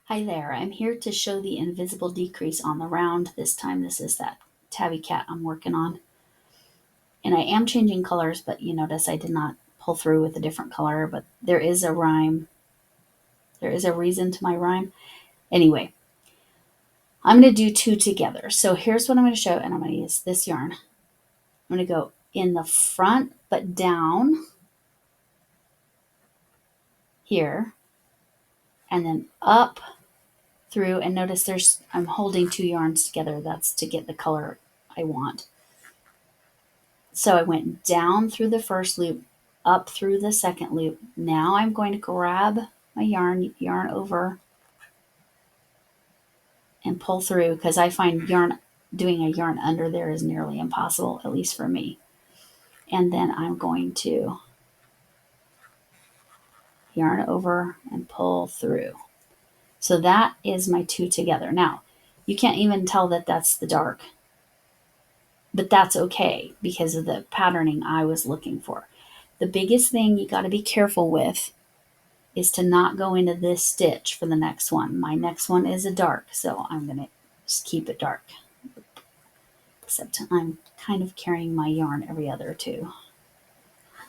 Hi there, I'm here to show the invisible decrease on the round. This time this is that tabby cat I'm working on. And I am changing colors, but you notice I did not pull through with a different color, but there is a rhyme. There is a reason to my rhyme. Anyway, I'm going to do two together. So here's what I'm going to show, and I'm going to use this yarn. I'm going to go in the front, but down here, and then up through, and notice I'm holding two yarns together. That's to get the color I want. So I went down through the first loop, up through the second loop. Now I'm going to grab my yarn over and pull through, because I find doing a yarn under there is nearly impossible, at least for me. And then I'm going to yarn over and pull through. So that is my two together. Now, you can't even tell that that's the dark, but that's okay because of the patterning I was looking for. The biggest thing you got to be careful with is to not go into this stitch for the next one. My next one is a dark, so I'm going to just keep it dark. Except I'm kind of carrying my yarn every other two.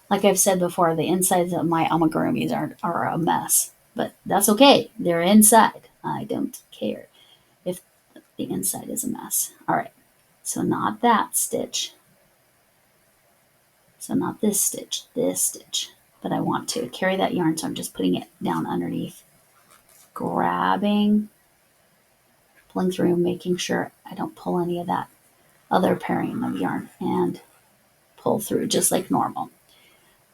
Like I've said before, the insides of my amigurumis are a mess, but that's okay. They're inside. I don't care if the inside is a mess. All right, so not that stitch. So not this stitch, this stitch. But I want to carry that yarn, so I'm just putting it down underneath, grabbing, pulling through, making sure I don't pull any of that other pairing of yarn, and pull through just like normal.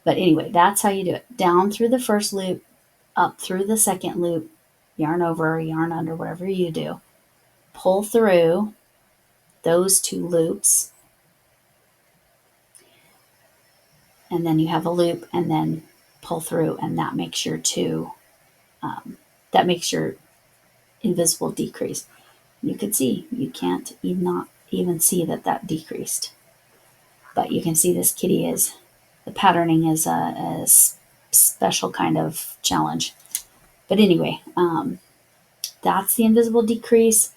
But anyway, that's how you do it. Down through the first loop, up through the second loop, yarn over, yarn under, whatever you do. Pull through those two loops, and then you have a loop, and then pull through, and that makes your invisible decrease. You can see, you can't not even see that decreased. But you can see this kitty the patterning is a special kind of challenge. But anyway, that's the invisible decrease.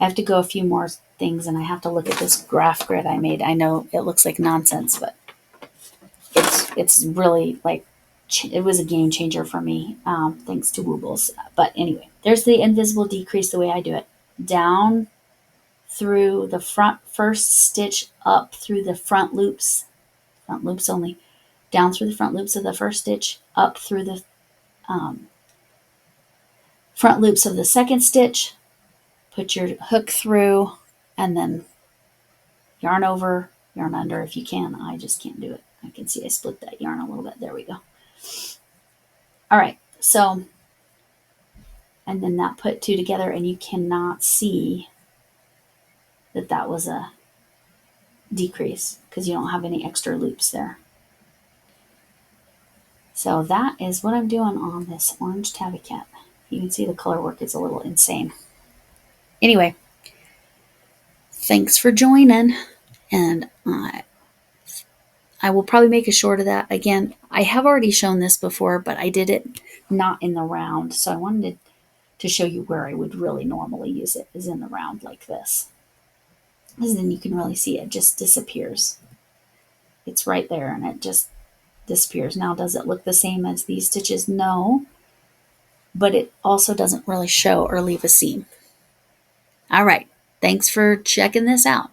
I have to go a few more things, and I have to look at this graph grid I made. I know it looks like nonsense, but it's really like, it was a game changer for me, thanks to Woobles. But anyway, there's the invisible decrease the way I do it. Down through the first stitch, up through the front loops only, down through the front loops of the first stitch, up through the front loops of the second stitch, put your hook through, and then yarn over, yarn under if you can. I just can't do it. I can see I split that yarn a little bit. There we go. All right, so, and then that put two together, and you cannot see that was a decrease because you don't have any extra loops there. So that is what I'm doing on this orange tabby cat. You can see the color work is a little insane. Anyway, thanks for joining, and I will probably make a short of that. Again, I have already shown this before, but I did it not in the round, so I wanted to show you where I would really normally use it, is in the round like this. Because then you can really see it just disappears. It's right there, and it just disappears. Now, does it look the same as these stitches? No, but it also doesn't really show or leave a seam. All right, thanks for checking this out.